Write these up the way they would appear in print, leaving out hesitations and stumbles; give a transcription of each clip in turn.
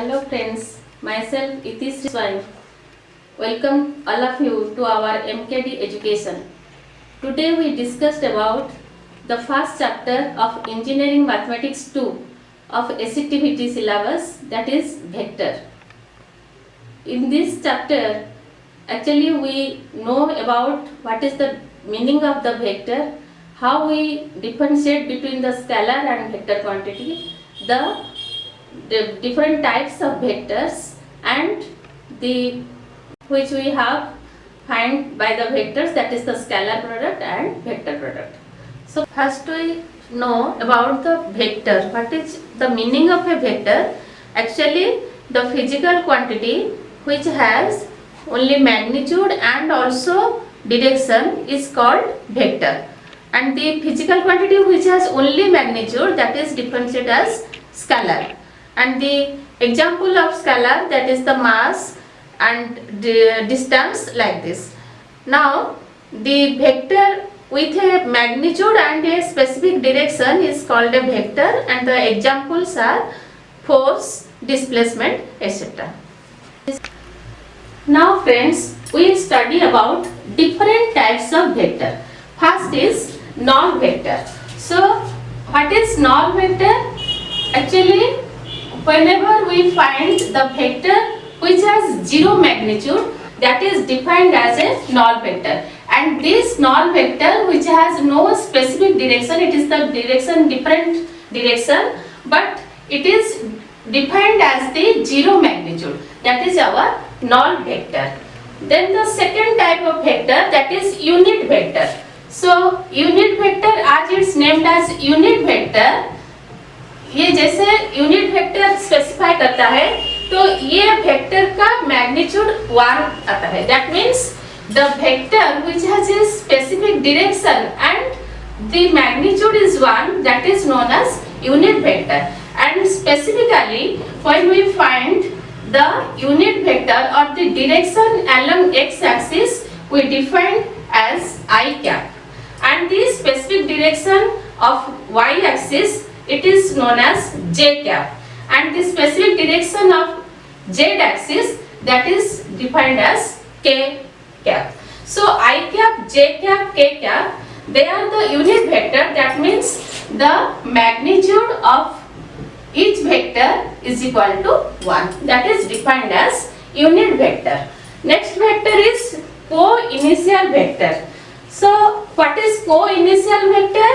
Hello friends, myself Itisri Swain. Welcome all of you to our MKD education. Today we discussed about the first chapter of Engineering Mathematics 2 of SCTVT syllabus, that is vector. In this chapter, actually we know about what is the meaning of the vector, how we differentiate between the scalar and vector quantity, the different types of vectors and the which we have find by the vectors, that is the scalar product and vector product. So first we know about the vector. What is the meaning of a vector? Actually the physical quantity which has only magnitude and also direction is called vector, and the physical quantity which has only magnitude, that is differentiated as scalar. And the example of scalar, that is the mass and the distance, like this. Now the vector with a magnitude and a specific direction is called a vector, and the examples are force, displacement, etc. Now friends, we will study about different types of vector. First is null vector. So what is null vector? Actually, whenever we find the vector which has zero magnitude, that is defined as a null vector, and this null vector which has no specific direction, it is the direction different direction, but it is defined as the zero magnitude, that is our null vector. Then the second type of vector, that is unit vector. So unit vector, as it's named as unit vector, ये जैसे unit vector specify करता है तो ये vector का magnitude 1 आता है. That means the vector which has a specific direction and the magnitude is 1, that is known as unit vector. And specifically when we find the unit vector और the direction along x axis we define as I cap, and the specific direction of y axis it is known as j cap, and the specific direction of z axis, that is defined as k cap. So I cap, j cap, k cap, they are the unit vector. That means the magnitude of each vector is equal to 1, that is defined as unit vector. Next vector is co-initial vector. So what is co-initial vector?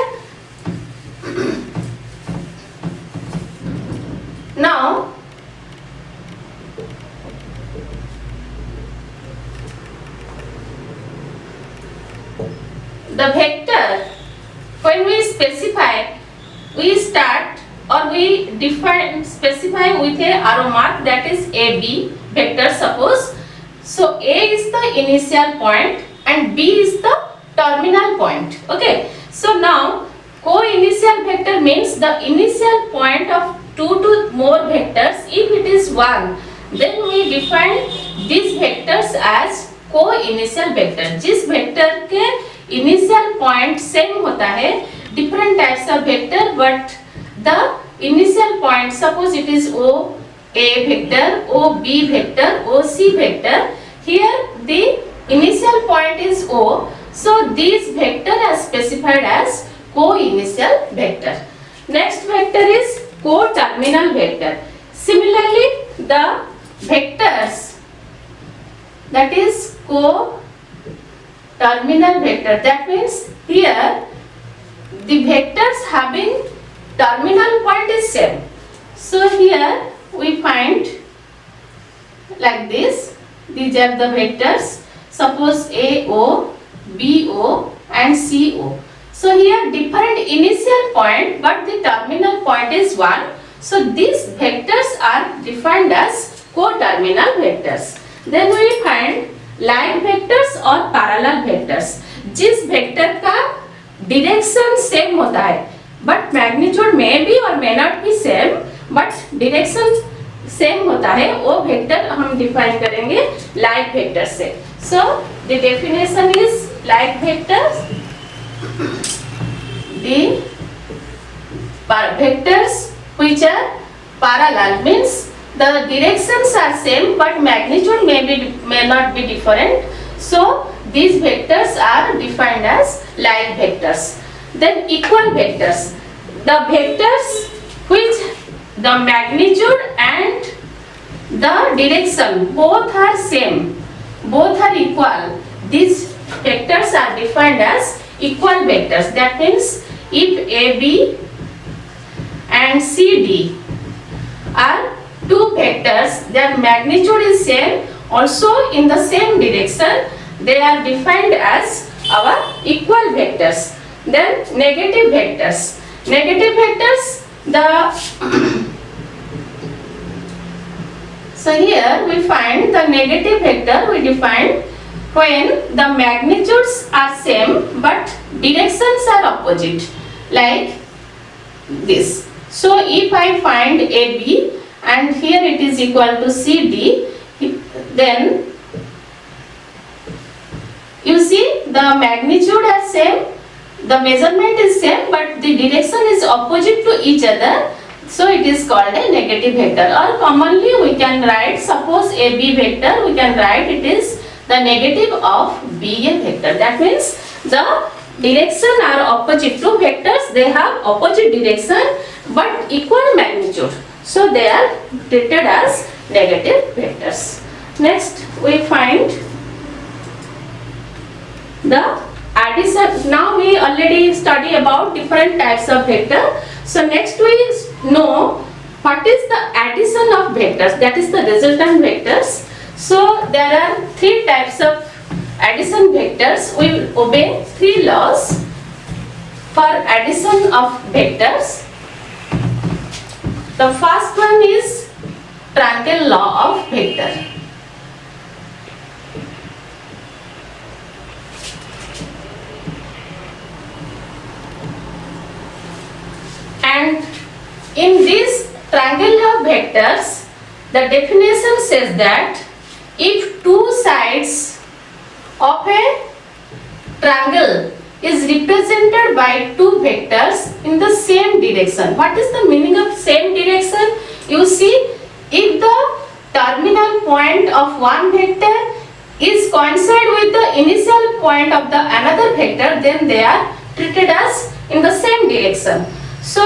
Now the vector, when we specify, we start or we define, specify with a arrow mark, that is AB vector, suppose. So A is the initial point and B is the terminal point. Okay, so now co-initial vector means the initial point of 2 to more vectors. If it is 1, then we define these vectors as co-initial vector. जिस vector के initial point same होता है, different types of vector, but the initial point, suppose it is O A vector, O B vector, O C vector. Here the initial point is O, so these vector are specified as co-initial vector. Next vector is co-terminal vector. Similarly, the vectors, that is co-terminal vector, that means here the vectors having terminal point is same. So here we find like this, these are the vectors, suppose AO, BO and CO. So here different initial point, but the terminal point is 1. So these vectors are defined as co-terminal vectors. Then we find line vectors और parallel vectors. जिस vector का direction same होता है, but magnitude may be or may not be same, but direction same होता है, वो vector हम define करेंगे like vector से. So the definition is like vectors. The vectors which are parallel means the directions are same but magnitude may not be different. So these vectors are defined as like vectors. Then equal vectors, the vectors which the magnitude and the direction both are same, both are equal. These vectors are defined as equal vectors. That means if AB and CD are two vectors, their magnitude is same, also in the same direction, they are defined as our equal vectors. Then negative vectors. Negative vectors, so here we find the negative vector we define when the magnitudes are same but directions are opposite, like this. So if I find AB and here it is equal to CD, then you see the magnitude are same, the measurement is same, but the direction is opposite to each other. So it is called a negative vector. Or commonly we can write, suppose AB vector, we can write it is the negative of BA vector. That means the direction are opposite to vectors, they have opposite direction but equal magnitude. So they are treated as negative vectors. Next we find the addition. Now we already study about different types of vector. So next we know what is the addition of vectors, that is the resultant vectors. So there are three types of addition vectors. We will obey three laws for addition of vectors. The first one is triangle law of vector. And in this triangle law of vectors, the definition says that if two sides of a triangle is represented by two vectors in the same direction. What is the meaning of same direction? You see, if the terminal point of one vector is coincide with the initial point of the another vector, then they are treated as in the same direction. So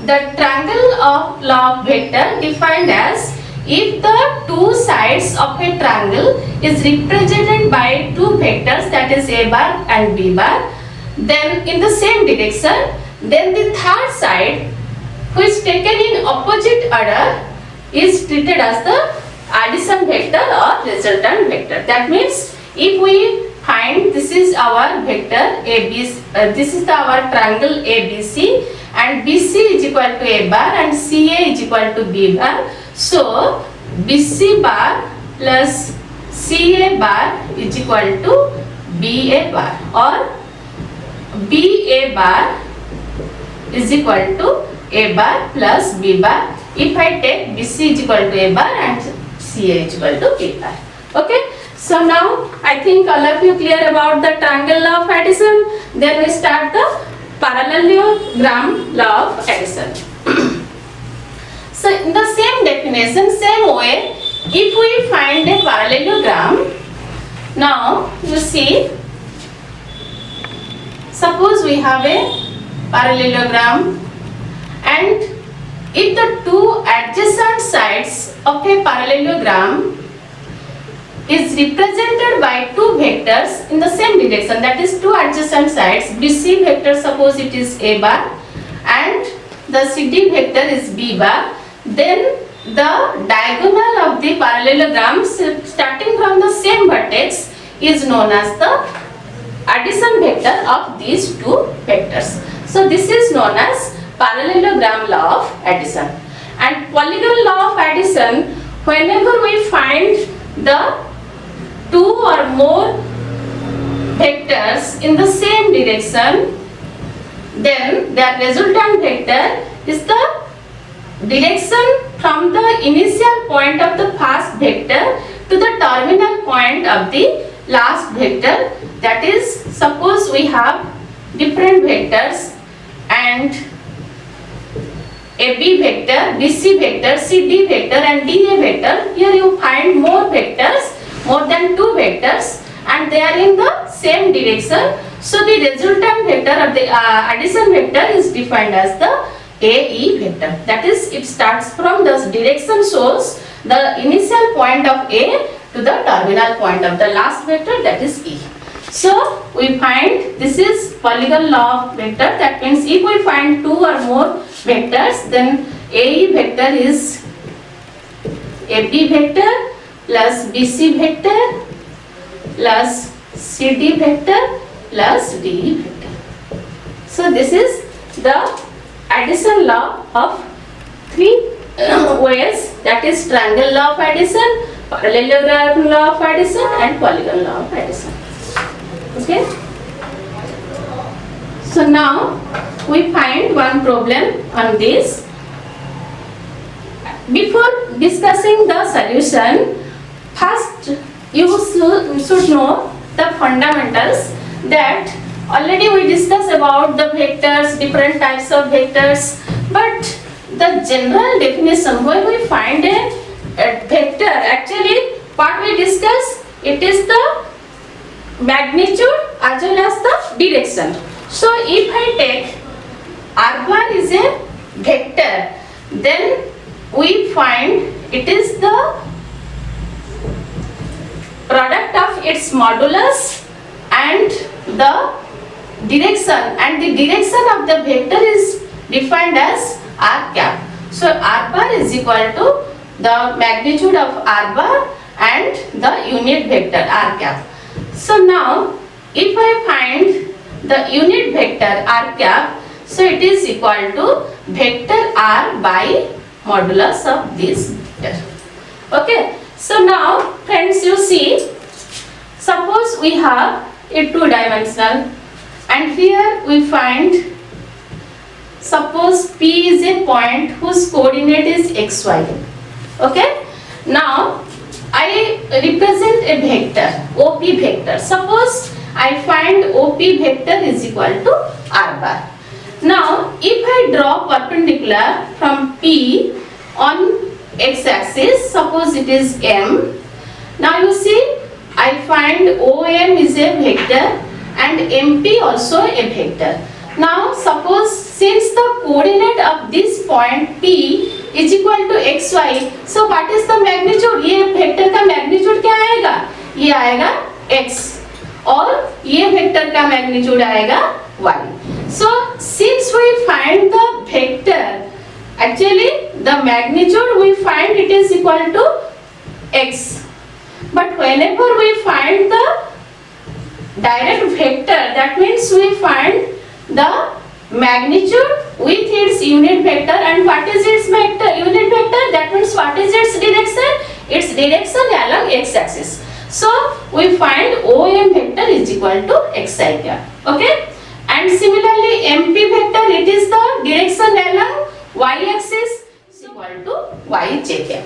the triangle of law of vector defined as if the two sides of a triangle is represented by two vectors, that is A bar and B bar, then in the same direction, then the third side which taken in opposite order is treated as the addition vector or resultant vector. That means if we find this is our vector ABC, this is our triangle ABC, and BC is equal to A bar and CA is equal to B bar. So BC bar plus CA bar is equal to BA bar, or BA bar is equal to A bar plus B bar if I take BC is equal to A bar and CA is equal to B bar. Okay. So now I think all of you clear about the triangle law of addition. Then we start the parallelogram law of addition. So in the same definition, same way, if we find a parallelogram, now you see, suppose we have a parallelogram, and if the two adjacent sides of a parallelogram is represented by two vectors in the same direction, that is two adjacent sides, BC vector suppose it is A bar and the CD vector is B bar, then the diagonal of the parallelogram starting from the same vertex is known as the addition vector of these two vectors. So this is known as parallelogram law of addition. And polygon law of addition, whenever we find the two or more vectors in the same direction, then their resultant vector is the direction from the initial point of the first vector to the terminal point of the last vector. That is, suppose we have different vectors and AB vector, BC vector, CD vector and DA vector. Here you find more vectors, more than 2 vectors, and they are in the same direction. So the resultant vector of the addition vector is defined as the AE vector. That is, it starts from the direction source, the initial point of A to the terminal point of the last vector, that is E. So we find this is polygon law of vector. That means if we find 2 or more vectors, then AE vector is AB vector plus BC vector plus CD vector plus DE vector. So this is the addition law of 3 ways, that is triangle law of addition, parallelogram law of addition and polygon law of addition. Okay. So now we find one problem on this. Before discussing the solution, first you should know the fundamentals, that already we discussed about the vectors, different types of vectors, but the general definition, when we find a vector, actually what we discuss, it is the magnitude as well as the direction. So if I take r bar is a vector, then we find it is the product of its modulus and the direction, and the direction of the vector is defined as r cap. So r bar is equal to the magnitude of r bar and the unit vector r cap. So now if I find the unit vector r cap, so it is equal to vector r by modulus of this vector. Okay. So now friends, you see, suppose we have a 2-dimensional, and here we find, suppose P is a point whose coordinate is xy. Okay. Now I represent a vector, OP vector. Suppose I find OP vector is equal to r bar. Now if I draw perpendicular from P on x-axis, suppose it is M. Now you see, I find OM is a vector and MP also a vector. Now suppose since the coordinate of this point P is equal to xy, so what is the magnitude? ये vector का magnitude क्या आएगा? ये आएगा x, और ये vector का magnitude आएगा y. So since we find the vector, actually the magnitude we find it is equal to x, but whenever we find the direct vector, that means we find the magnitude with its unit vector, and what is its vector? Unit vector, that means what is its direction? Its direction along x-axis. So we find OM vector is equal to xi cap. Okay, and similarly MP vector, it is the direction along y-axis is equal to yj cap.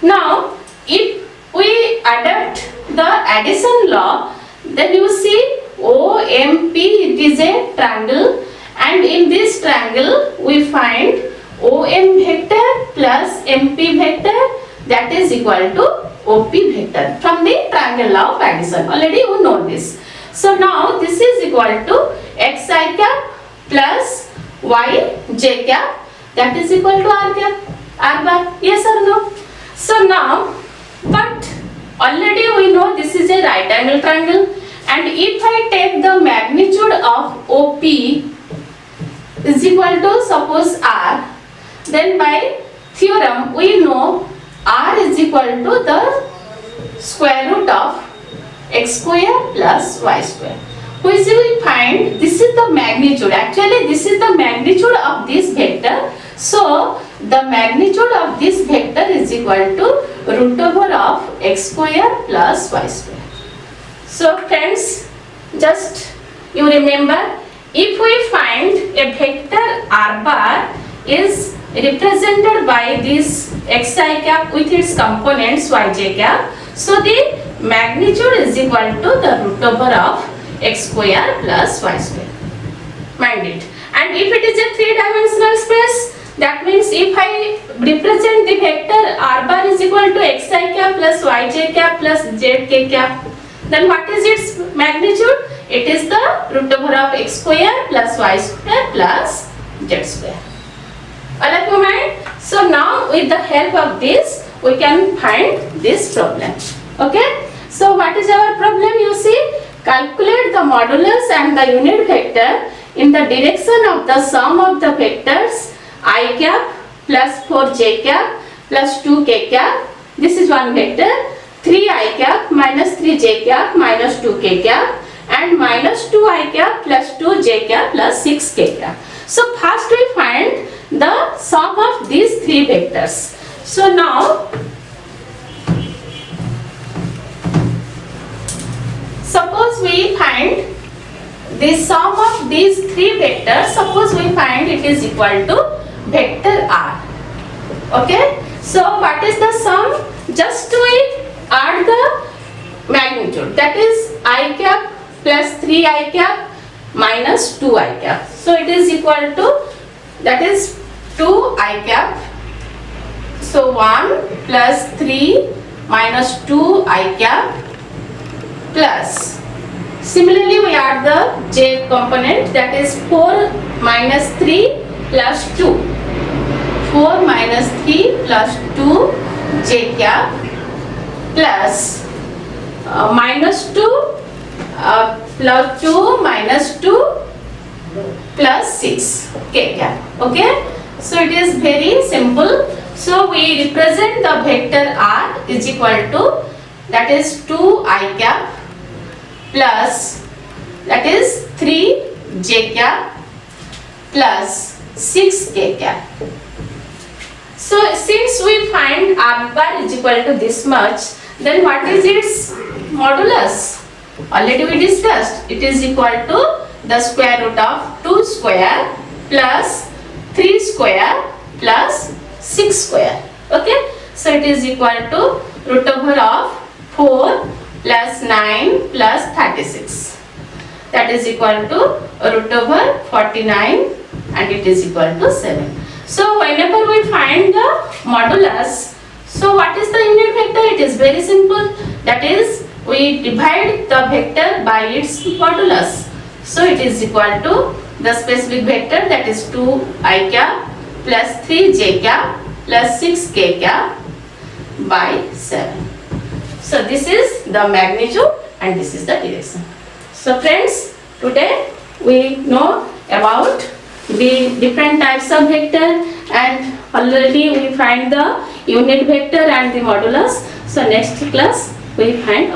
Now if we adopt the addition law, then you see OMP, it is a triangle, and in this triangle we find OM vector plus MP vector, that is equal to OP vector from the triangle law of addition. Already you know this. So now this is equal to xi cap plus yj cap, that is equal to r cap, r bar. Yes or no? So now, but already we know this is a right angle triangle, and if I take the magnitude of OP is equal to suppose r, then by theorem we know r is equal to the square root of x square plus y square, which we find this is the magnitude. Actually this is the magnitude of this vector. So the magnitude of this vector is equal to root over of x square plus y square. So friends, just you remember, if we find a vector r bar is represented by this xi cap with its components yj cap, so the magnitude is equal to the root over of x square plus y square. Mind it. And if it is a 3-dimensional space, That means if I represent the vector r bar is equal to xi cap plus yj cap plus zk cap, then what is its magnitude? It is the root over of x square plus y square plus z square. Alright, my mind? So now with the help of this, we can find this problem. Okay? So what is our problem? You see, calculate the modulus and the unit vector in the direction of the sum of the vectors I cap plus 4j cap plus 2k cap. This is one vector. 3i cap minus 3j cap minus 2k cap and minus 2i cap plus 2j cap plus 6k cap. So first we find the sum of these three vectors. So now suppose we find the sum of these three vectors. Suppose we find it is equal to vector r. Okay, so what is the sum? Just we add the magnitude, that is I cap plus 3i cap minus 2i cap. So it is equal to, that is 2i cap. So 1 plus 3 minus 2i cap plus, similarly we add the j component, that is 4 minus 3 plus 2. 4 minus 3 plus 2 j cap plus minus 2 plus 2 minus 2 plus 6 k cap. Okay, so it is very simple. So we represent the vector r is equal to, that is 2i cap plus, that is 3 j cap plus 6 k cap. So since we find r bar is equal to this much, then what is its modulus? Already we discussed. It is equal to the square root of 2 square plus 3 square plus 6 square. Okay, so it is equal to root over of 4 plus 9 plus 36. That is equal to root over 49 and it is equal to 7. So whenever we find the modulus, so what is the unit vector? It is very simple. That is, we divide the vector by its modulus. So it is equal to the specific vector, that is 2i cap plus 3j cap plus 6k cap by 7. So this is the magnitude and this is the direction. So friends, today we know about the different types of vector and already we find the unit vector and the modulus. So next class we find